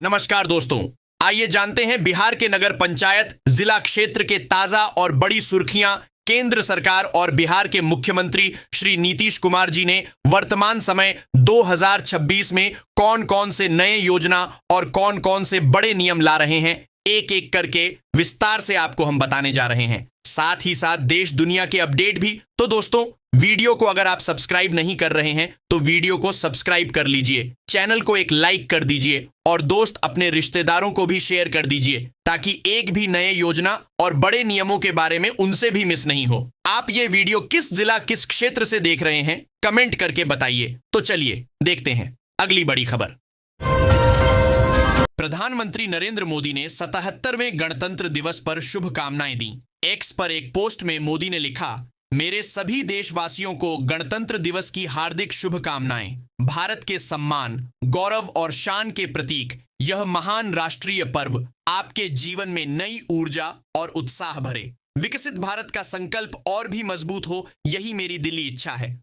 नमस्कार दोस्तों, आइए जानते हैं बिहार के नगर पंचायत जिला क्षेत्र के ताजा और बड़ी सुर्खियां। केंद्र सरकार और बिहार के मुख्यमंत्री श्री नीतीश कुमार जी ने वर्तमान समय 2026 में कौन कौन से नए योजना और कौन कौन से बड़े नियम ला रहे हैं, एक एक करके विस्तार से आपको हम बताने जा रहे हैं। साथ ही साथ देश दुनिया के अपडेट भी। तो दोस्तों, वीडियो को अगर आप सब्सक्राइब नहीं कर रहे हैं तो वीडियो को सब्सक्राइब कर लीजिए, चैनल को एक लाइक कर दीजिए और दोस्त अपने रिश्तेदारों को भी शेयर कर दीजिए ताकि एक भी नए योजना और बड़े नियमों के बारे में उनसे भी मिस नहीं हो। आप ये वीडियो किस जिला किस क्षेत्र से देख रहे हैं कमेंट करके बताइए। तो चलिए देखते हैं अगली बड़ी खबर। प्रधानमंत्री नरेंद्र मोदी ने 77वें गणतंत्र दिवस पर शुभकामनाएं दी। एक्स पर एक पोस्ट में मोदी ने लिखा, मेरे सभी देशवासियों को गणतंत्र दिवस की हार्दिक शुभकामनाएं। भारत के सम्मान, गौरव और शान के प्रतीक यह महान राष्ट्रीय पर्व आपके जीवन में नई ऊर्जा और उत्साह भरे। विकसित भारत का संकल्प और भी मजबूत हो, यही मेरी दिली इच्छा है।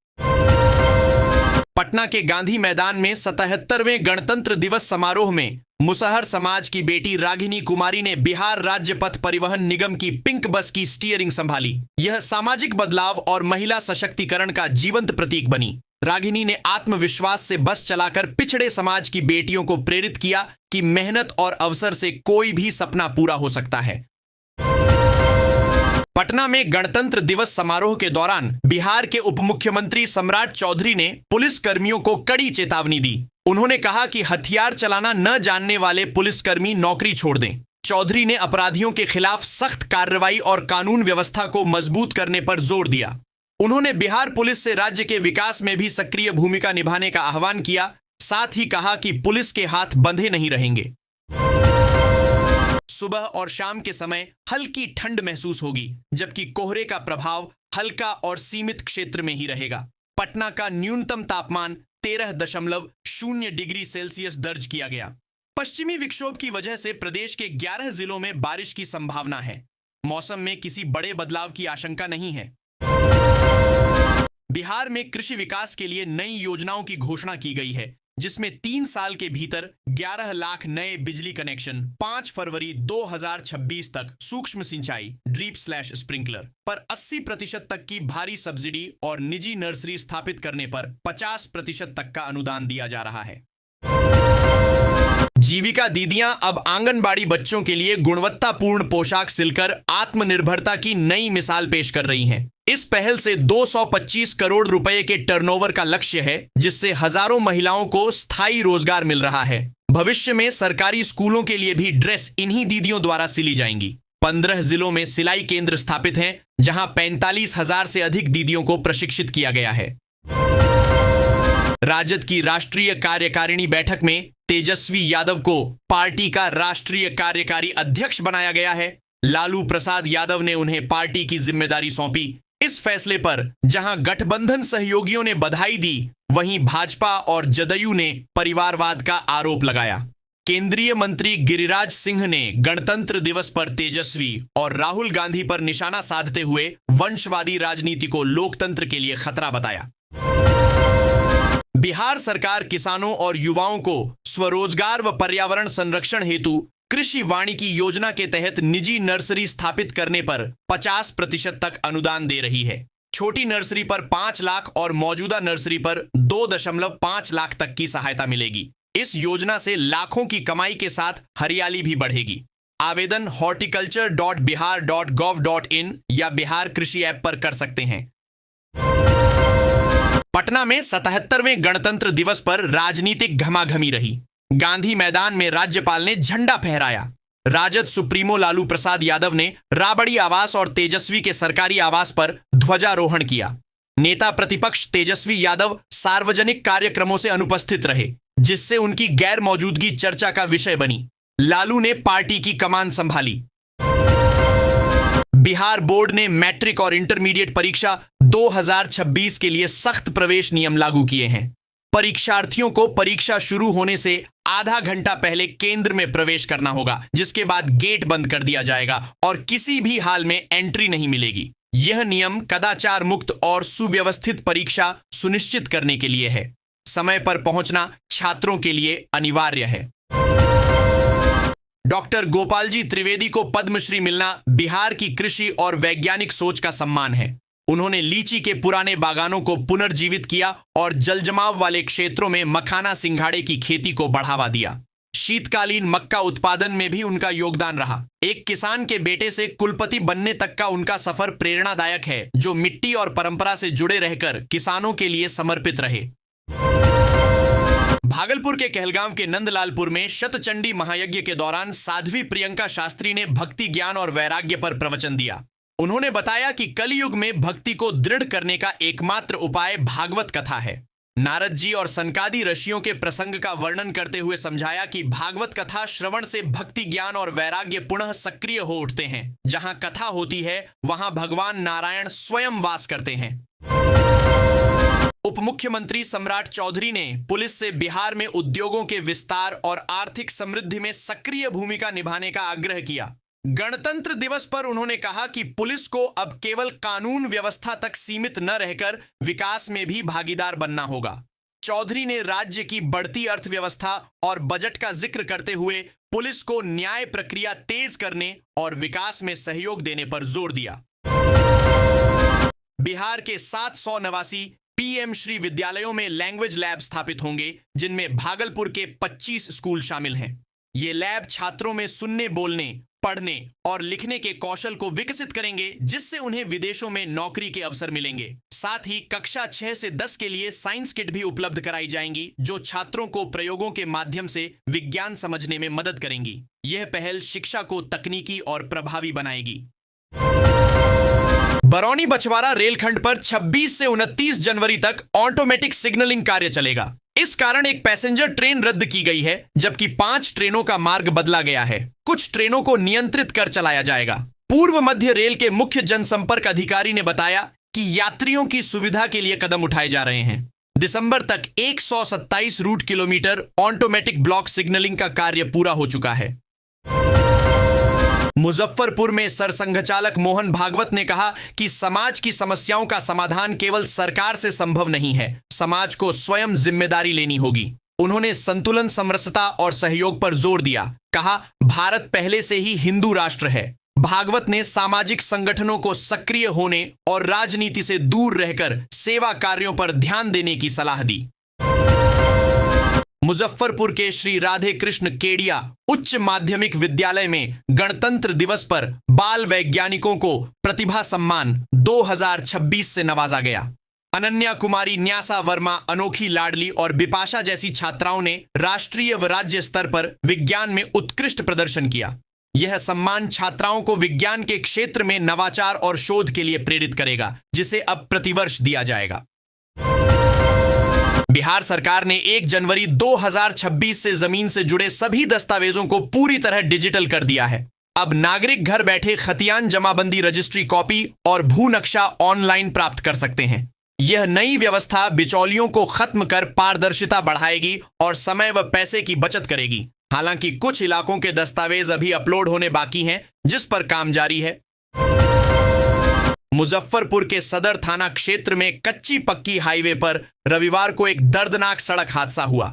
पटना के गांधी मैदान में 77वें गणतंत्र दिवस समारोह में मुसहर समाज की बेटी रागिनी कुमारी ने बिहार राज्य पथ परिवहन निगम की पिंक बस की स्टीयरिंग संभाली। यह सामाजिक बदलाव और महिला सशक्तिकरण का जीवंत प्रतीक बनी। रागिनी ने आत्मविश्वास से बस चलाकर पिछड़े समाज की बेटियों को प्रेरित किया कि मेहनत और अवसर से कोई भी सपना पूरा हो सकता है। पटना में गणतंत्र दिवस समारोह के दौरान बिहार के उप मुख्यमंत्री सम्राट चौधरी ने पुलिस कर्मियों को कड़ी चेतावनी दी। उन्होंने कहा कि हथियार चलाना न जानने वाले पुलिसकर्मी नौकरी छोड़ दें। चौधरी ने अपराधियों के खिलाफ सख्त कार्रवाई और कानून व्यवस्था को मजबूत करने पर जोर दिया। उन्होंने बिहार पुलिस से राज्य के विकास में भी सक्रिय भूमिका निभाने का आह्वान किया। साथ ही कहा कि पुलिस के हाथ बंधे नहीं रहेंगे। सुबह और शाम के समय हल्की ठंड महसूस होगी, जबकि कोहरे का प्रभाव हल्का और सीमित क्षेत्र में ही रहेगा। पटना का न्यूनतम तापमान 13.0 डिग्री सेल्सियस दर्ज किया गया। पश्चिमी विक्षोभ की वजह से प्रदेश के 11 जिलों में बारिश की संभावना है। मौसम में किसी बड़े बदलाव की आशंका नहीं है। बिहार में कृषि विकास के लिए नई योजनाओं की घोषणा की गई है, जिसमें 3 साल के भीतर 11 लाख नए बिजली कनेक्शन, 5 फरवरी 2026 तक सूक्ष्म सिंचाई ड्रिप/स्प्रिंकलर पर 80% तक की भारी सब्सिडी और निजी नर्सरी स्थापित करने पर 50% तक का अनुदान दिया जा रहा है। जीविका दीदियां अब आंगनबाड़ी बच्चों के लिए गुणवत्तापूर्ण पोशाक सिलकर आत्मनिर्भरता की नई मिसाल पेश कर रही हैं। इस पहल से 225 करोड़ रुपए के टर्नओवर का लक्ष्य है, जिससे हजारों महिलाओं को स्थायी रोजगार मिल रहा है। भविष्य में सरकारी स्कूलों के लिए भी ड्रेस इन्हीं दीदियों द्वारा सिली जाएंगी। 15 जिलों में सिलाई केंद्र स्थापित हैं, जहां 45,000 से अधिक दीदियों को प्रशिक्षित किया गया है। राजद की राष्ट्रीय कार्यकारिणी बैठक में तेजस्वी यादव को पार्टी का राष्ट्रीय कार्यकारी अध्यक्ष बनाया गया है। लालू प्रसाद यादव ने उन्हें पार्टी की जिम्मेदारी सौंपी। इस फैसले पर जहां गठबंधन सहयोगियों ने बधाई दी, वहीं भाजपा और जदयू ने परिवारवाद का आरोप लगाया। केंद्रीय मंत्री गिरिराज सिंह ने गणतंत्र दिवस पर तेजस्वी और राहुल गांधी पर निशाना साधते हुए वंशवादी राजनीति को लोकतंत्र के लिए खतरा बताया। बिहार सरकार किसानों और युवाओं को स्वरोजगार व पर्यावरण संरक्षण हेतु कृषि वानिकी योजना के तहत निजी नर्सरी स्थापित करने पर 50% तक अनुदान दे रही है। छोटी नर्सरी पर 5 लाख और मौजूदा नर्सरी पर 2.5 लाख तक की सहायता मिलेगी। इस योजना से लाखों की कमाई के साथ हरियाली भी बढ़ेगी। आवेदन horticulture.bihar.gov.in या बिहार कृषि ऐप पर कर सकते हैं। पटना में 77वें गणतंत्र दिवस पर राजनीतिक घमाघमी रही। गांधी मैदान में राज्यपाल ने झंडा फहराया। राजद सुप्रीमो लालू प्रसाद यादव ने राबड़ी आवास और तेजस्वी के सरकारी आवास पर ध्वजारोहण किया। नेता प्रतिपक्ष तेजस्वी यादव सार्वजनिक कार्यक्रमों से अनुपस्थित रहे, जिससे उनकी गैर मौजूदगी चर्चा का विषय बनी। लालू ने पार्टी की कमान संभाली। बिहार बोर्ड ने मैट्रिक और इंटरमीडिएट परीक्षा 2026 के लिए सख्त प्रवेश नियम लागू किए हैं। परीक्षार्थियों को परीक्षा शुरू होने से आधा घंटा पहले केंद्र में प्रवेश करना होगा, जिसके बाद गेट बंद कर दिया जाएगा और किसी भी हाल में एंट्री नहीं मिलेगी। यह नियम कदाचार मुक्त और सुव्यवस्थित परीक्षा सुनिश्चित करने के लिए है। समय पर पहुंचना छात्रों के लिए अनिवार्य है। डॉक्टर गोपालजी त्रिवेदी को पद्मश्री मिलना बिहार की कृषि और वैज्ञानिक सोच का सम्मान है। उन्होंने लीची के पुराने बागानों को पुनर्जीवित किया और जलजमाव वाले क्षेत्रों में मखाना सिंघाड़े की खेती को बढ़ावा दिया। शीतकालीन मक्का उत्पादन में भी उनका योगदान रहा। एक किसान के बेटे से कुलपति बनने तक का उनका सफर प्रेरणादायक है, जो मिट्टी और परंपरा से जुड़े रहकर किसानों के लिए समर्पित रहे। भागलपुर के कहलगांव के नंदलालपुर में शतचंडी महायज्ञ के दौरान साध्वी प्रियंका शास्त्री ने भक्ति, ज्ञान और वैराग्य पर प्रवचन दिया। उन्होंने बताया कि कलयुग में भक्ति को दृढ़ करने का एकमात्र उपाय भागवत कथा है। नारद जी और सनकादि ऋषियों के प्रसंग का वर्णन करते हुए समझाया कि भागवत कथा श्रवण से भक्ति, ज्ञान और वैराग्य पुनः सक्रिय हो उठते हैं। जहां कथा होती है वहां भगवान नारायण स्वयं वास करते हैं। उप मुख्यमंत्री सम्राट चौधरी ने पुलिस से बिहार में उद्योगों के विस्तार और आर्थिक समृद्धि में सक्रिय भूमिका निभाने का आग्रह किया। गणतंत्र दिवस पर उन्होंने कहा कि पुलिस को अब केवल कानून व्यवस्था तक सीमित न रहकर विकास में भी भागीदार बनना होगा। चौधरी ने राज्य की बढ़ती अर्थव्यवस्था और बजट का जिक्र करते हुए पुलिस को न्याय प्रक्रिया तेज करने और विकास में सहयोग देने पर जोर दिया। बिहार के 789 पीएम श्री विद्यालयों में लैंग्वेज लैब स्थापित होंगे, जिनमें भागलपुर के 25 स्कूल शामिल हैं। ये लैब छात्रों में सुनने, बोलने, पढ़ने और लिखने के कौशल को विकसित करेंगे, जिससे उन्हें विदेशों में नौकरी के अवसर मिलेंगे। साथ ही कक्षा 6 से 10 के लिए साइंस किट भी उपलब्ध कराई जाएंगी, जो छात्रों को प्रयोगों के माध्यम से विज्ञान समझने में मदद करेंगी। यह पहल शिक्षा को तकनीकी और प्रभावी बनाएगी। बरौनी बछवाड़ा रेलखंड पर 26 से 29 जनवरी तक ऑटोमेटिक सिग्नलिंग कार्य चलेगा। इस कारण एक पैसेंजर ट्रेन रद्द की गई है, जबकि 5 ट्रेनों का मार्ग बदला गया है। कुछ ट्रेनों को नियंत्रित कर चलाया जाएगा। पूर्व मध्य रेल के मुख्य जनसंपर्क अधिकारी ने बताया कि यात्रियों की सुविधा के लिए कदम उठाए जा रहे हैं। दिसंबर तक 127 route kilometre automatic block signalling का कार्य पूरा हो चुका है। मुजफ्फरपुर में सरसंघचालक मोहन भागवत ने कहा कि समाज की समस्याओं का समाधान केवल सरकार से संभव नहीं है, समाज को स्वयं जिम्मेदारी लेनी होगी। उन्होंने संतुलन, समरसता और सहयोग पर जोर दिया। कहा, भारत पहले से ही हिंदू राष्ट्र है। भागवत ने सामाजिक संगठनों को सक्रिय होने और राजनीति से दूर रहकर सेवा कार्यों पर ध्यान देने की सलाह दी। मुजफ्फरपुर के श्री राधे कृष्ण केडिया उच्च माध्यमिक विद्यालय में गणतंत्र दिवस पर बाल वैज्ञानिकों को प्रतिभा सम्मान 2026 से नवाजा गया। अनन्या कुमारी, न्यासा वर्मा, अनोखी लाडली और बिपाशा जैसी छात्राओं ने राष्ट्रीय व राज्य स्तर पर विज्ञान में उत्कृष्ट प्रदर्शन किया। यह सम्मान छात्राओं को विज्ञान के क्षेत्र में नवाचार और शोध के लिए प्रेरित करेगा, जिसे अब प्रतिवर्ष दिया जाएगा। बिहार सरकार ने 1 जनवरी 2026 से जमीन से जुड़े सभी दस्तावेजों को पूरी तरह डिजिटल कर दिया है। अब नागरिक घर बैठे खतियान जमाबंदी रजिस्ट्री कॉपी और भू नक्शा ऑनलाइन प्राप्त कर सकते हैं। यह नई व्यवस्था बिचौलियों को खत्म कर पारदर्शिता बढ़ाएगी और समय व पैसे की बचत करेगी। हालांकि कुछ इलाकों के दस्तावेज अभी अपलोड होने बाकी हैं, जिस पर काम जारी है। मुजफ्फरपुर के सदर थाना क्षेत्र में कच्ची पक्की हाईवे पर रविवार को एक दर्दनाक सड़क हादसा हुआ।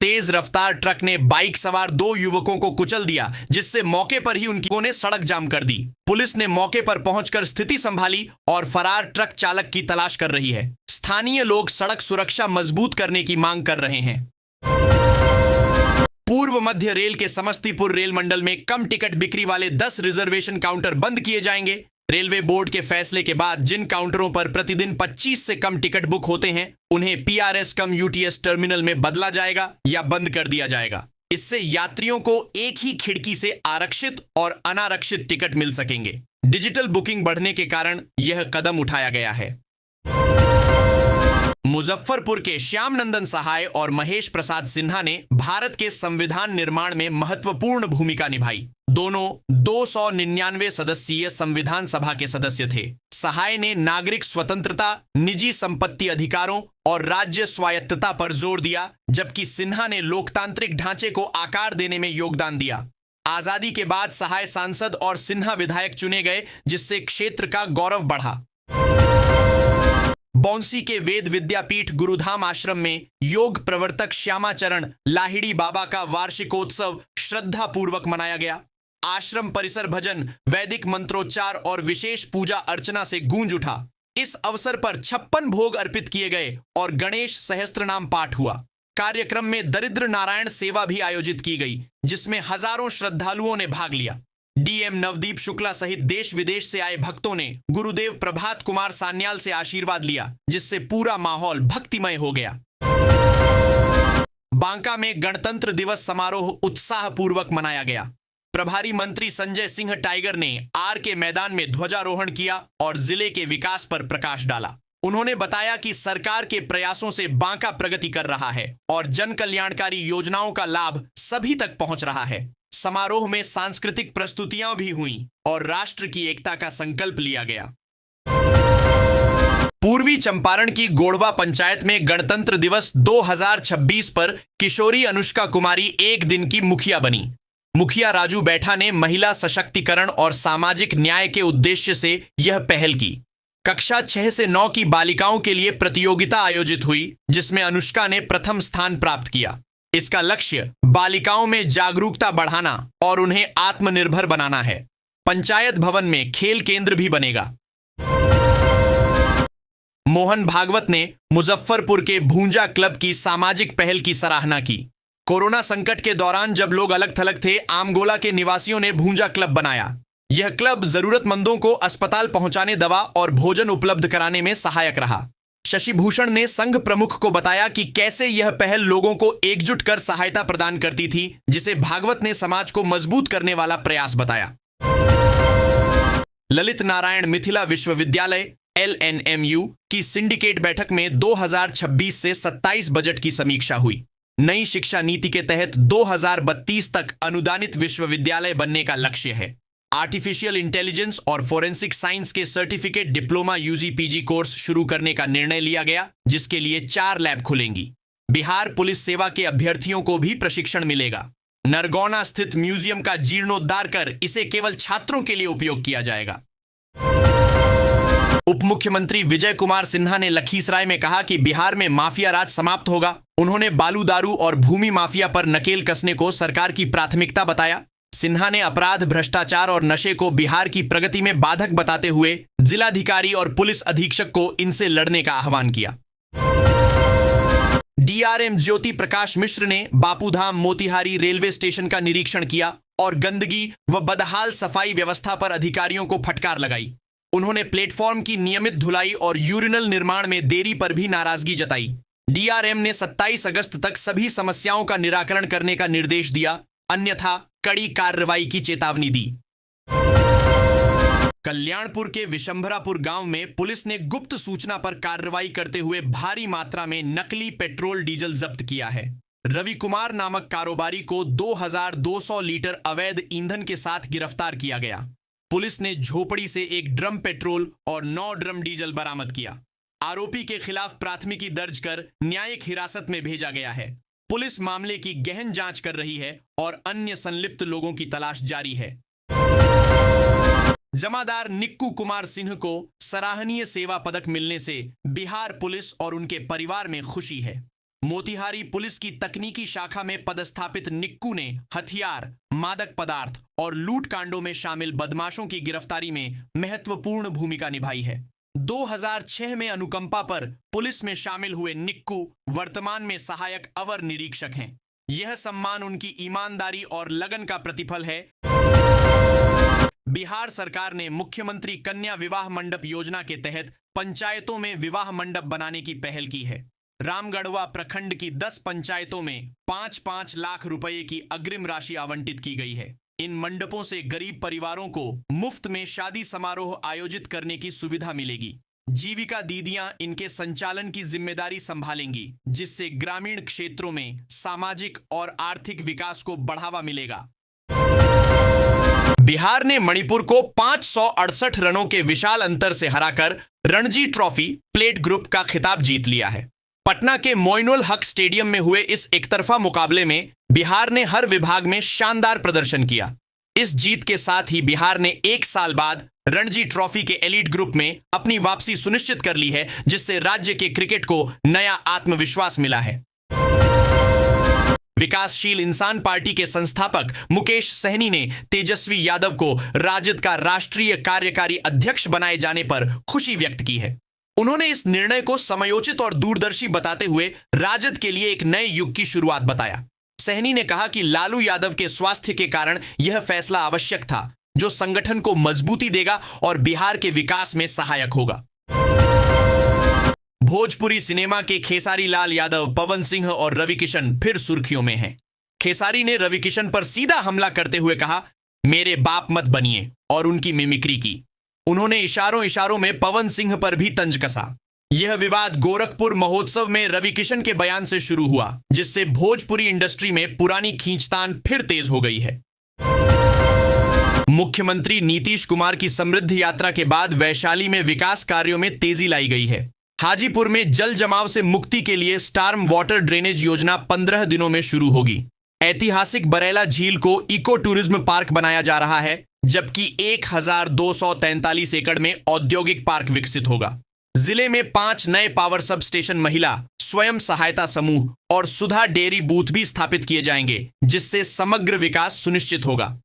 तेज रफ्तार ट्रक ने बाइक सवार 2 युवकों को कुचल दिया, जिससे मौके पर ही उनकी ने सड़क जाम कर दी। पुलिस ने मौके पर पहुंचकर स्थिति संभाली और फरार ट्रक चालक की तलाश कर रही है। स्थानीय लोग सड़क सुरक्षा मजबूत करने की मांग कर रहे हैं। पूर्व मध्य रेल के समस्तीपुर रेल मंडल में कम टिकट बिक्री वाले 10 रिजर्वेशन काउंटर बंद किए जाएंगे। रेलवे बोर्ड के फैसले के बाद जिन काउंटरों पर प्रतिदिन 25 से कम टिकट बुक होते हैं, उन्हें पीआरएस कम यूटीएस टर्मिनल में बदला जाएगा या बंद कर दिया जाएगा। इससे यात्रियों को एक ही खिड़की से आरक्षित और अनारक्षित टिकट मिल सकेंगे। डिजिटल बुकिंग बढ़ने के कारण यह कदम उठाया गया है। मुजफ्फरपुर के श्याम नंदन सहाय और महेश प्रसाद सिन्हा ने भारत के संविधान निर्माण में महत्वपूर्ण भूमिका निभाई। दोनों 299 सदस्यीय संविधान सभा के सदस्य थे। सहाय ने नागरिक स्वतंत्रता, निजी संपत्ति अधिकारों और राज्य स्वायत्तता पर जोर दिया, जबकि सिन्हा ने लोकतांत्रिक ढांचे को आकार देने में योगदान दिया। आजादी के बाद सहाय सांसद और सिन्हा विधायक चुने गए, जिससे क्षेत्र का गौरव बढ़ा। बौंसी के वेद विद्यापीठ गुरुधाम आश्रम में योग प्रवर्तक श्यामाचरण लाहिड़ी बाबा का वार्षिकोत्सव श्रद्धा पूर्वक मनाया गया। आश्रम परिसर भजन, वैदिक मंत्रोच्चार और विशेष पूजा अर्चना से गूंज उठा। इस अवसर पर 56 भोग अर्पित किए गए और गणेश सहस्त्रनाम पाठ हुआ। कार्यक्रम में दरिद्र नारायण सेवा भी आयोजित की गई, जिसमें हजारों श्रद्धालुओं ने भाग लिया। डीएम नवदीप शुक्ला सहित देश विदेश से आए भक्तों ने गुरुदेव प्रभात कुमार सान्याल से आशीर्वाद लिया, जिससे पूरा माहौल भक्तिमय हो गया। बांका में गणतंत्र दिवस समारोह उत्साहपूर्वक मनाया गया। प्रभारी मंत्री संजय सिंह टाइगर ने आर के मैदान में ध्वजारोहण किया और जिले के विकास पर प्रकाश डाला। उन्होंने बताया कि सरकार के प्रयासों से बांका प्रगति कर रहा है और जन कल्याणकारी योजनाओं का लाभ सभी तक पहुंच रहा है। समारोह में सांस्कृतिक प्रस्तुतियां भी हुईं और राष्ट्र की एकता का संकल्प लिया गया। पूर्वी चंपारण की गोड़वा पंचायत में गणतंत्र दिवस 2026 पर किशोरी अनुष्का कुमारी एक दिन की मुखिया बनी। मुखिया राजू बैठा ने महिला सशक्तिकरण और सामाजिक न्याय के उद्देश्य से यह पहल की। कक्षा 6 से 9 की बालिकाओं के लिए प्रतियोगिता आयोजित हुई, जिसमें अनुष्का ने प्रथम स्थान प्राप्त किया। इसका लक्ष्य बालिकाओं में जागरूकता बढ़ाना और उन्हें आत्मनिर्भर बनाना है। पंचायत भवन में खेल केंद्र भी बनेगा। मोहन भागवत ने मुजफ्फरपुर के भूंजा क्लब की सामाजिक पहल की सराहना की। कोरोना संकट के दौरान जब लोग अलग थलग थे, आमगोला के निवासियों ने भूंजा क्लब बनाया। यह क्लब जरूरतमंदों को अस्पताल पहुंचाने, दवा और भोजन उपलब्ध कराने में सहायक रहा। शशि भूषण ने संघ प्रमुख को बताया कि कैसे यह पहल लोगों को एकजुट कर सहायता प्रदान करती थी, जिसे भागवत ने समाज को मजबूत करने वाला प्रयास बताया। ललित नारायण मिथिला विश्वविद्यालय LNMU की सिंडिकेट बैठक में 2026 से 27 बजट की समीक्षा हुई। नई शिक्षा नीति के तहत 2032 तक अनुदानित विश्वविद्यालय बनने का लक्ष्य है। आर्टिफिशियल इंटेलिजेंस और फोरेंसिक साइंस के certificate diploma UG PG course शुरू करने का निर्णय लिया गया, जिसके लिए 4 लैब खुलेंगी। बिहार पुलिस सेवा के अभ्यर्थियों को भी प्रशिक्षण मिलेगा। नरगौना स्थित म्यूजियम का जीर्णोद्धार कर इसे केवल छात्रों के लिए उपयोग किया जाएगा। उप मुख्यमंत्री विजय कुमार सिन्हा ने लखीसराय में कहा कि बिहार में माफिया राज समाप्त होगा। उन्होंने बालू, दारू और भूमि माफिया पर नकेल कसने को सरकार की प्राथमिकता बताया। सिन्हा ने अपराध, भ्रष्टाचार और नशे को बिहार की प्रगति में बाधक बताते हुए जिलाधिकारी और पुलिस अधीक्षक को इनसे लड़ने का आह्वान किया। DRM ज्योति प्रकाश मिश्र ने बापूधाम मोतिहारी रेलवे स्टेशन का निरीक्षण किया और गंदगी व बदहाल सफाई व्यवस्था पर अधिकारियों को फटकार लगाई। उन्होंने प्लेटफॉर्म की नियमित धुलाई और यूरिनल निर्माण में देरी पर भी नाराजगी जताई। DRM ने 27 अगस्त तक सभी समस्याओं का निराकरण करने का निर्देश दिया, अन्यथा कड़ी कार्रवाई की चेतावनी दी। कल्याणपुर के विशंभरापुर गांव में पुलिस ने गुप्त सूचना पर कार्रवाई करते हुए भारी मात्रा में नकली पेट्रोल डीजल जब्त किया है। रवि कुमार नामक कारोबारी को 2200 लीटर अवैध ईंधन के साथ गिरफ्तार किया गया। पुलिस ने झोपड़ी से 1 ड्रम पेट्रोल और 9 ड्रम डीजल बरामद किया। आरोपी के खिलाफ प्राथमिकी दर्ज कर न्यायिक हिरासत में भेजा गया है। पुलिस मामले की गहन जांच कर रही है और अन्य संलिप्त लोगों की तलाश जारी है। जमादार निक्कू कुमार सिंह को सराहनीय सेवा पदक मिलने से बिहार पुलिस और उनके परिवार में खुशी है। मोतिहारी पुलिस की तकनीकी शाखा में पदस्थापित निक्कू ने हथियार, मादक पदार्थ और लूट कांडों में शामिल बदमाशों की गिरफ्तारी में महत्वपूर्ण भूमिका निभाई है। 2006 में अनुकंपा पर पुलिस में शामिल हुए निक्कू वर्तमान में सहायक अवर निरीक्षक हैं। यह सम्मान उनकी ईमानदारी और लगन का प्रतिफल है। बिहार सरकार ने मुख्यमंत्री कन्या विवाह मंडप योजना के तहत पंचायतों में विवाह मंडप बनाने की पहल की है। रामगढ़वा प्रखंड की 10 पंचायतों में 5-5 लाख रुपए की अग्रिम राशि आवंटित की गई है। इन मंडपों से गरीब परिवारों को मुफ्त में शादी समारोह आयोजित करने की सुविधा मिलेगी। जीविका दीदियां इनके संचालन की जिम्मेदारी संभालेंगी, जिससे ग्रामीण क्षेत्रों में सामाजिक और आर्थिक विकास को बढ़ावा मिलेगा। बिहार ने मणिपुर को 568 रनों के विशाल अंतर से हराकर रणजी ट्रॉफी प्लेट ग्रुप का खिताब जीत लिया है। पटना के मोइनुल हक स्टेडियम में हुए इस एकतरफा मुकाबले में बिहार ने हर विभाग में शानदार प्रदर्शन किया। इस जीत के साथ ही बिहार ने 1 साल बाद रणजी ट्रॉफी के एलीट ग्रुप में अपनी वापसी सुनिश्चित कर ली है, जिससे राज्य के क्रिकेट को नया आत्मविश्वास मिला है। विकासशील इंसान पार्टी के संस्थापक मुकेश सहनी ने तेजस्वी यादव को राजद का राष्ट्रीय कार्यकारी अध्यक्ष बनाए जाने पर खुशी व्यक्त की है। उन्होंने इस निर्णय को समयोचित और दूरदर्शी बताते हुए राजद के लिए एक नए युग की शुरुआत बताया। सहनी ने कहा कि लालू यादव के स्वास्थ्य के कारण यह फैसला आवश्यक था, जो संगठन को मजबूती देगा और बिहार के विकास में सहायक होगा। भोजपुरी सिनेमा के खेसारी लाल यादव, पवन सिंह और रवि किशन फिर सुर्खियों में हैं। खेसारी ने रवि किशन पर सीधा हमला करते हुए कहा, मेरे बाप मत बनिए, और उनकी मिमिक्री की। उन्होंने इशारों इशारों में पवन सिंह पर भी तंज कसा। यह विवाद गोरखपुर महोत्सव में रवि किशन के बयान से शुरू हुआ, जिससे भोजपुरी इंडस्ट्री में पुरानी खींचतान फिर तेज हो गई है। मुख्यमंत्री नीतीश कुमार की समृद्ध यात्रा के बाद वैशाली में विकास कार्यों में तेजी लाई गई है। हाजीपुर में जल जमाव से मुक्ति के लिए स्टार्म वाटर ड्रेनेज योजना 15 दिनों में शुरू होगी। ऐतिहासिक बरेला झील को इको टूरिज्म पार्क बनाया जा रहा है, जबकि 1243 एकड़ में औद्योगिक पार्क विकसित होगा। जिले में 5 नए पावर सब स्टेशन, महिला स्वयं सहायता समूह और सुधा डेयरी बूथ भी स्थापित किए जाएंगे, जिससे समग्र विकास सुनिश्चित होगा।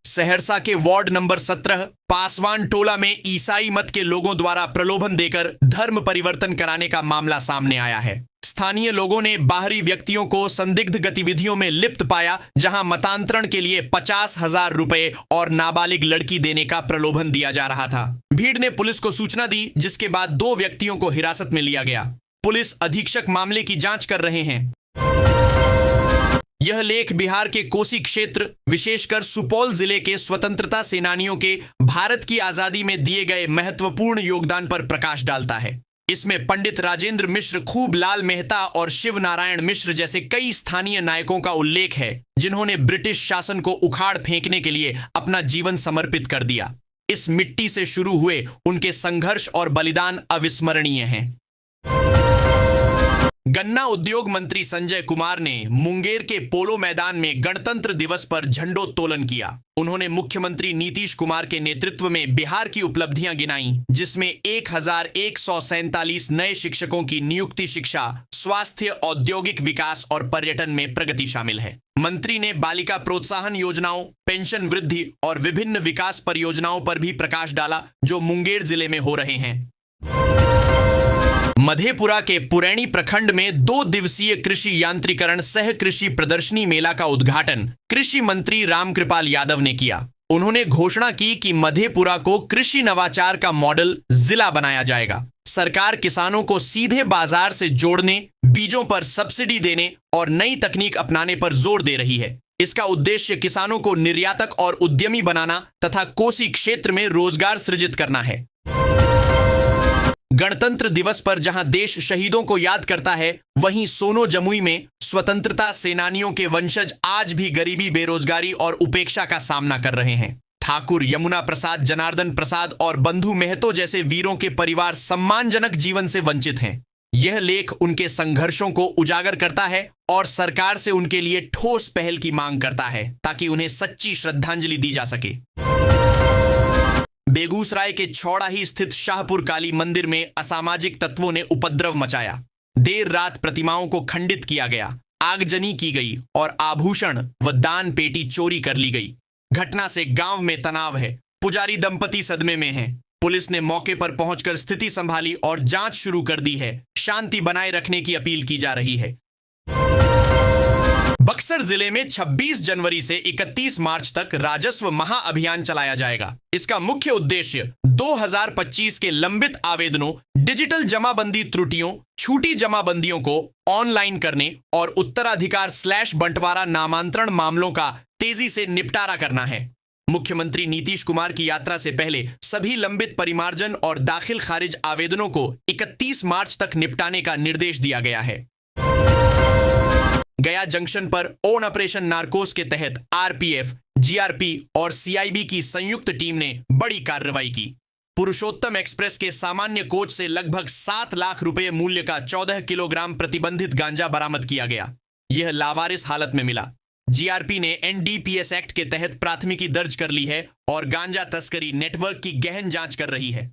सहरसा के वार्ड नंबर 17 पासवान टोला में ईसाई मत के लोगों द्वारा प्रलोभन देकर धर्म परिवर्तन कराने का मामला सामने आया है। स्थानीय लोगों ने बाहरी व्यक्तियों को संदिग्ध गतिविधियों में लिप्त पाया, जहां मतांतरण के लिए 50,000 रुपए और नाबालिग लड़की देने का प्रलोभन दिया जा रहा था। भीड़ ने पुलिस को सूचना दी, जिसके बाद 2 व्यक्तियों को हिरासत में लिया गया। पुलिस अधीक्षक मामले की जांच कर रहे हैं। यह लेख बिहार के कोसी क्षेत्र, विशेषकर सुपौल जिले के स्वतंत्रता सेनानियों के भारत की आजादी में दिए गए महत्वपूर्ण योगदान पर प्रकाश डालता है। इसमें पंडित राजेंद्र मिश्र, खूब लाल मेहता और शिव नारायण मिश्र जैसे कई स्थानीय नायकों का उल्लेख है, जिन्होंने ब्रिटिश शासन को उखाड़ फेंकने के लिए अपना जीवन समर्पित कर दिया। इस मिट्टी से शुरू हुए उनके संघर्ष और बलिदान अविस्मरणीय हैं। गन्ना उद्योग मंत्री संजय कुमार ने मुंगेर के पोलो मैदान में गणतंत्र दिवस पर झंडोत्तोलन किया। उन्होंने मुख्यमंत्री नीतीश कुमार के नेतृत्व में बिहार की उपलब्धियां गिनाई, जिसमें 1147 नए शिक्षकों की नियुक्ति, शिक्षा, स्वास्थ्य, औद्योगिक विकास और पर्यटन में प्रगति शामिल है। मंत्री ने बालिका प्रोत्साहन योजनाओं, पेंशन वृद्धि और विभिन्न विकास परियोजनाओं पर भी प्रकाश डाला, जो मुंगेर जिले में हो रहे हैं। मधेपुरा के पुरैनी प्रखंड में 2 दिवसीय कृषि यांत्रिकरण सह कृषि प्रदर्शनी मेला का उद्घाटन कृषि मंत्री रामकृपाल यादव ने किया। उन्होंने घोषणा की कि मधेपुरा को कृषि नवाचार का मॉडल जिला बनाया जाएगा। सरकार किसानों को सीधे बाजार से जोड़ने, बीजों पर सब्सिडी देने और नई तकनीक अपनाने पर जोर दे रही है। इसका उद्देश्य किसानों को निर्यातक और उद्यमी बनाना तथा कोसी क्षेत्र में रोजगार सृजित करना है। गणतंत्र दिवस पर जहां देश शहीदों को याद करता है, वहीं सोनो जमुई में स्वतंत्रता सेनानियों के वंशज आज भी गरीबी, बेरोजगारी और उपेक्षा का सामना कर रहे हैं। ठाकुर यमुना प्रसाद, जनार्दन प्रसाद और बंधु मेहतो जैसे वीरों के परिवार सम्मानजनक जीवन से वंचित हैं। यह लेख उनके संघर्षों को उजागर करता है और सरकार से उनके लिए ठोस पहल की मांग करता है, ताकि उन्हें सच्ची श्रद्धांजलि दी जा सके। बेगूसराय के छौड़ाही स्थित शाहपुर काली मंदिर में असामाजिक तत्वों ने उपद्रव मचाया। देर रात प्रतिमाओं को खंडित किया गया, आगजनी की गई और आभूषण व दान पेटी चोरी कर ली गई। घटना से गांव में तनाव है। पुजारी दंपति सदमे में हैं। पुलिस ने मौके पर पहुंचकर स्थिति संभाली और जांच शुरू कर दी है। शांति बनाए रखने की अपील की जा रही है। बक्सर जिले में 26 जनवरी से 31 मार्च तक राजस्व महाअभियान चलाया जाएगा। इसका मुख्य उद्देश्य 2025 के लंबित आवेदनों, डिजिटल जमाबंदी त्रुटियों, छूटी जमाबंदियों को ऑनलाइन करने और उत्तराधिकार/बंटवारा नामांतरण मामलों का तेजी से निपटारा करना है। मुख्यमंत्री नीतीश कुमार की यात्रा से पहले सभी लंबित परिमार्जन और दाखिल खारिज आवेदनों को 31 मार्च तक निपटाने का निर्देश दिया गया है। गया जंक्शन पर ओन ऑपरेशन नारकोस के तहत आरपीएफ, जीआरपी और सीआईबी की संयुक्त टीम ने बड़ी कार्रवाई की। पुरुषोत्तम एक्सप्रेस के सामान्य कोच से लगभग 7 लाख रुपए मूल्य का 14 किलोग्राम प्रतिबंधित गांजा बरामद किया गया। यह लावारिस हालत में मिला। जीआरपी ने एनडीपीएस एक्ट के तहत प्राथमिकी दर्ज कर ली है और गांजा तस्करी नेटवर्क की गहन जांच कर रही है।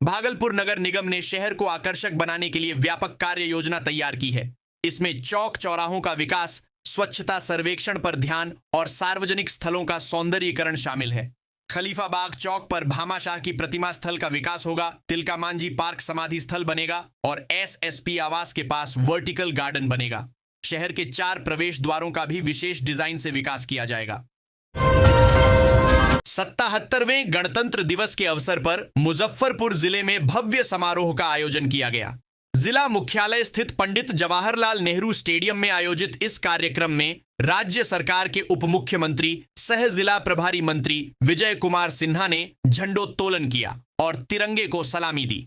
भागलपुर नगर निगम ने शहर को आकर्षक बनाने के लिए व्यापक कार्य योजना तैयार की है। इसमें चौक चौराहों का विकास, स्वच्छता सर्वेक्षण पर ध्यान और सार्वजनिक स्थलों का सौंदर्यीकरण शामिल है। खलीफा बाग चौक पर भामाशाह की प्रतिमा स्थल का विकास होगा, तिलका मांझी पार्क समाधि स्थल बनेगा और एसएसपी आवास के पास वर्टिकल गार्डन बनेगा। शहर के 4 प्रवेश द्वारों का भी विशेष डिजाइन से विकास किया जाएगा। 77वें गणतंत्र दिवस के अवसर पर मुजफ्फरपुर जिले में भव्य समारोह का आयोजन किया गया। जिला मुख्यालय स्थित पंडित जवाहरलाल नेहरू स्टेडियम में आयोजित इस कार्यक्रम में राज्य सरकार के उप मुख्यमंत्री सह जिला प्रभारी मंत्री विजय कुमार सिन्हा ने झंडोत्तोलन किया और तिरंगे को सलामी दी।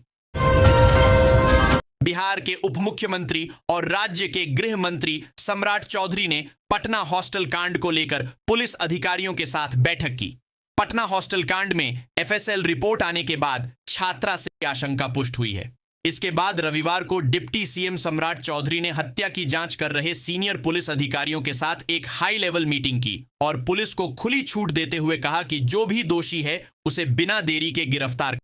बिहार के उप मुख्यमंत्री और राज्य के गृह मंत्री सम्राट चौधरी ने पटना हॉस्टल कांड को लेकर पुलिस अधिकारियों के साथ बैठक की। पटना हॉस्टल कांड में एफएसएल रिपोर्ट आने के बाद छात्रा से आशंका पुष्ट हुई है। इसके बाद रविवार को डिप्टी सीएम सम्राट चौधरी ने हत्या की जांच कर रहे सीनियर पुलिस अधिकारियों के साथ एक हाई लेवल मीटिंग की और पुलिस को खुली छूट देते हुए कहा कि जो भी दोषी है उसे बिना देरी के गिरफ्तार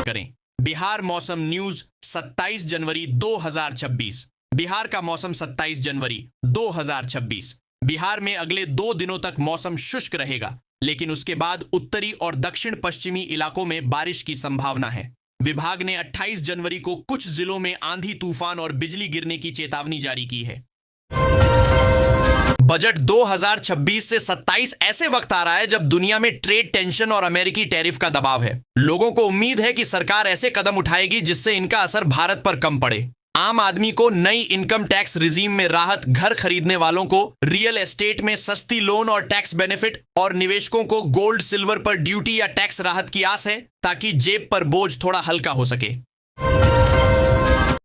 करें। बिहार मौसम न्यूज 27 जनवरी 2026। बिहार का मौसम 27 जनवरी 2026। बिहार में अगले 2 दिनों तक मौसम शुष्क रहेगा, लेकिन उसके बाद उत्तरी और दक्षिण पश्चिमी इलाकों में बारिश की संभावना है। विभाग ने 28 जनवरी को कुछ जिलों में आंधी तूफान और बिजली गिरने की चेतावनी जारी की है। बजट 2026 से 27 ऐसे वक्त आ रहा है जब दुनिया में ट्रेड टेंशन और अमेरिकी टैरिफ का दबाव है। लोगों को उम्मीद है कि सरकार ऐसे कदम उठाएगी जिससे इनका असर भारत पर कम पड़े। आम आदमी को नई इनकम टैक्स रिजीम में राहत, घर खरीदने वालों को रियल एस्टेट में सस्ती लोन और टैक्स बेनिफिट और निवेशकों को गोल्ड सिल्वर पर ड्यूटी या टैक्स राहत की आस है ताकि जेब पर बोझ थोड़ा हल्का हो सके।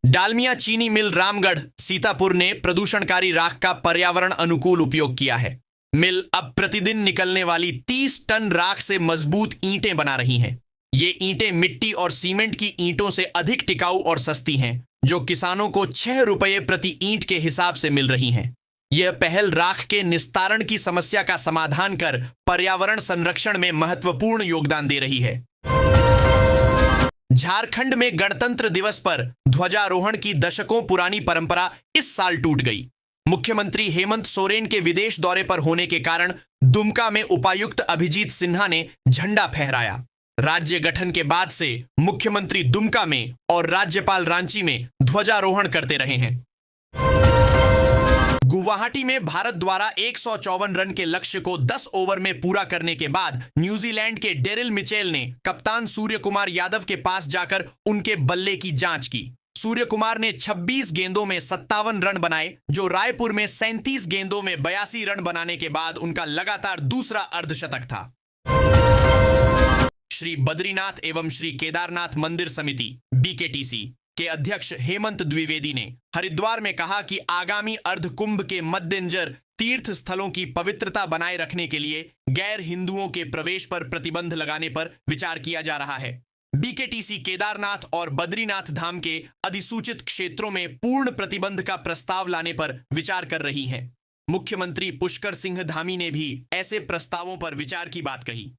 डालमिया चीनी मिल रामगढ़ सीतापुर ने प्रदूषणकारी राख का पर्यावरण अनुकूल उपयोग किया है। मिल अब प्रतिदिन निकलने वाली 30 टन राख से मजबूत ईंटें बना रही हैं। ये ईंटें मिट्टी और सीमेंट की ईंटों से अधिक टिकाऊ और सस्ती हैं, जो किसानों को 6 रुपये प्रति ईंट के हिसाब से मिल रही हैं। यह पहल राख के निस्तारण की समस्या का समाधान कर पर्यावरण संरक्षण में महत्वपूर्ण योगदान दे रही है। झारखंड में गणतंत्र दिवस पर ध्वजारोहण की दशकों पुरानी परंपरा इस साल टूट गई। मुख्यमंत्री हेमंत सोरेन के विदेश दौरे पर होने के कारण दुमका में उपायुक्त अभिजीत सिन्हा ने झंडा फहराया। राज्य गठन के बाद से मुख्यमंत्री दुमका में और राज्यपाल रांची में ध्वजारोहण करते रहे हैं। गुवाहाटी में भारत द्वारा 154 रन के लक्ष्य को 10 ओवर में पूरा करने के बाद न्यूजीलैंड के डेरिल मिचेल ने कप्तान सूर्य कुमार यादव के पास जाकर उनके बल्ले की जांच की। सूर्य कुमार ने 26 गेंदों में 57 रन बनाए, जो रायपुर में 37 गेंदों में 82 रन बनाने के बाद उनका लगातार दूसरा अर्धशतक था। श्री बद्रीनाथ एवं श्री केदारनाथ मंदिर समिति बीकेटीसी के अध्यक्ष हेमंत द्विवेदी ने हरिद्वार में कहा कि आगामी अर्ध कुंभ के मद्देनजर तीर्थ स्थलों की पवित्रता बनाए रखने के लिए गैर हिंदुओं के प्रवेश पर प्रतिबंध लगाने पर विचार किया जा रहा है। बीकेटीसी केदारनाथ और बद्रीनाथ धाम के अधिसूचित क्षेत्रों में पूर्ण प्रतिबंध का प्रस्ताव लाने पर विचार कर रही है। मुख्यमंत्री पुष्कर सिंह धामी ने भी ऐसे प्रस्तावों पर विचार की बात कही।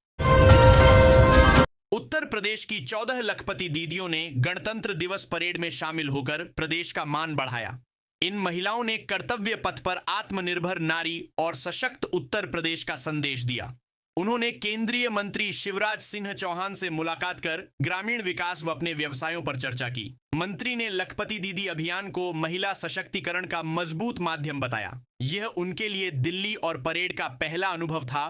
उत्तर प्रदेश की 14 लखपति दीदियों ने गणतंत्र दिवस परेड में शामिल होकर प्रदेश का मान बढ़ाया। इन महिलाओं ने कर्तव्य पथ पर आत्मनिर्भर नारी और सशक्त उत्तर प्रदेश का संदेश दिया। उन्होंने केंद्रीय मंत्री शिवराज सिंह चौहान से मुलाकात कर ग्रामीण विकास व अपने व्यवसायों पर चर्चा की। मंत्री ने लखपति दीदी अभियान को महिला सशक्तिकरण का मजबूत माध्यम बताया। यह उनके लिए दिल्ली और परेड का पहला अनुभव था।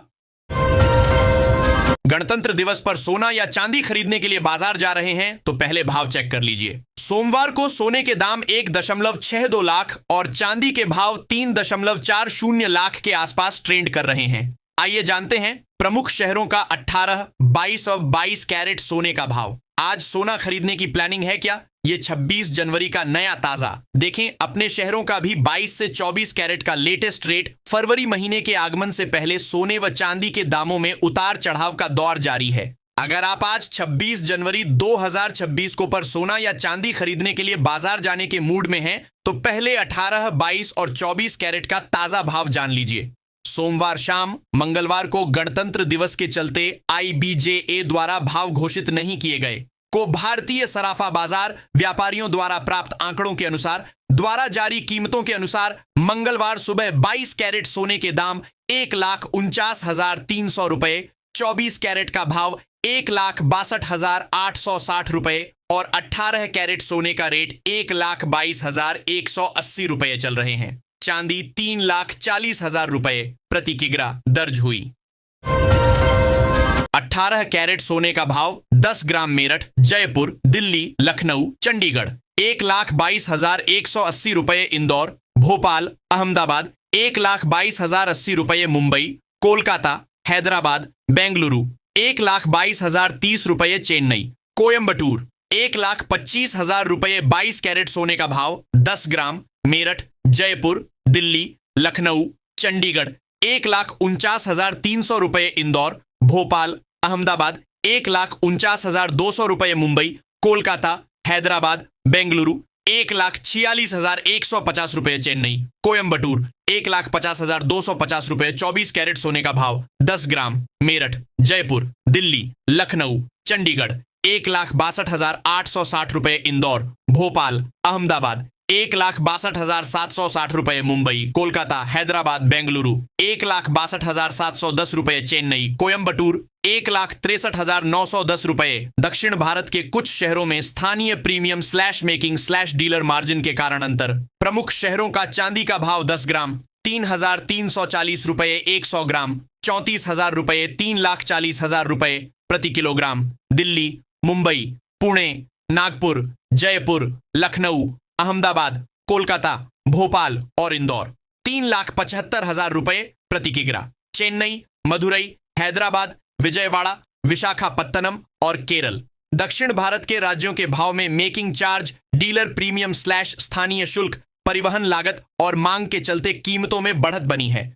गणतंत्र दिवस पर सोना या चांदी खरीदने के लिए बाजार जा रहे हैं तो पहले भाव चेक कर लीजिए। सोमवार को सोने के दाम 1.62 लाख और चांदी के भाव 3.40 लाख के आसपास ट्रेंड कर रहे हैं। आइए जानते हैं प्रमुख शहरों का 18, 22 और 22 कैरेट सोने का भाव। आज सोना खरीदने की प्लानिंग है क्या? ये 26 जनवरी का नया ताजा। देखें अपने शहरों का भी 22 से 24 कैरेट का लेटेस्ट रेट। फरवरी महीने के आगमन से पहले सोने व चांदी के दामों में उतार चढ़ाव का दौर जारी है। अगर आप आज 26 जनवरी 2026 को पर सोना या चांदी खरीदने के लिए बाजार जाने के मूड में हैं, तो पहले 18, 22 और 24 कैरेट का ताजा भाव जान लीजिए। सोमवार शाम मंगलवार को गणतंत्र दिवस के चलते IBJA द्वारा भाव घोषित नहीं किए गए को भारतीय सराफा बाजार व्यापारियों द्वारा प्राप्त आंकड़ों के अनुसार द्वारा जारी कीमतों के अनुसार मंगलवार सुबह 22 कैरेट सोने के दाम 1,49,300 रुपए, 24 कैरेट का भाव 1,62,860 रुपए और 18 कैरेट सोने का रेट 1,22,180 रुपए चल रहे हैं। चांदी 3,40,000 रुपए प्रति किग्रा दर्ज हुई। 18 कैरेट सोने का भाव 10 ग्राम मेरठ, जयपुर, दिल्ली, लखनऊ, चंडीगढ़ 1,22,180 रुपए इंदौर, भोपाल, अहमदाबाद 1,22,080 रुपए मुंबई, कोलकाता, हैदराबाद, बेंगलुरु 1,22,030 रुपए चेन्नई, कोयंबटूर 1,25,000 रुपए 22 कैरेट सोने का भाव 10 ग्राम मेरठ, जयपुर, दिल्ली, लखनऊ, चंडीगढ़ 1,49,300 रुपए इंदौर, भोपाल, अहमदाबाद 1,49,200 रुपए मुंबई, कोलकाता, हैदराबाद, बेंगलुरु 1,46,150 रुपए चेन्नई, कोयंबटूर 1,50,250 रुपए 24 कैरेट सोने का भाव 10 ग्राम मेरठ, जयपुर, दिल्ली, लखनऊ, चंडीगढ़ 1,62,860 रुपए इंदौर, भोपाल, अहमदाबाद 1,62,760 रुपए मुंबई, कोलकाता, हैदराबाद, बेंगलुरु 1,62,710 रुपए चेन्नई, कोयंबटूर 1,63,910 रुपए। दक्षिण भारत के कुछ शहरों में स्थानीय प्रीमियम / मेकिंग / डीलर मार्जिन के कारण अंतर। प्रमुख शहरों का चांदी का भाव 10 ग्राम 3,340 रुपए 100 ग्राम, 34,000 रुपए 3,40,000 रुपए प्रति किलोग्राम। दिल्ली, मुंबई, पुणे, नागपुर, जयपुर, लखनऊ, अहमदाबाद, कोलकाता, भोपाल और इंदौर 3,75,000 रुपए प्रति किग्रा। चेन्नई, मदुरई, हैदराबाद, विजयवाड़ा, विशाखापत्तनम और केरल। दक्षिण भारत के राज्यों के भाव में मेकिंग चार्ज, डीलर प्रीमियम / स्थानीय शुल्क, परिवहन लागत और मांग के चलते कीमतों में बढ़त बनी है।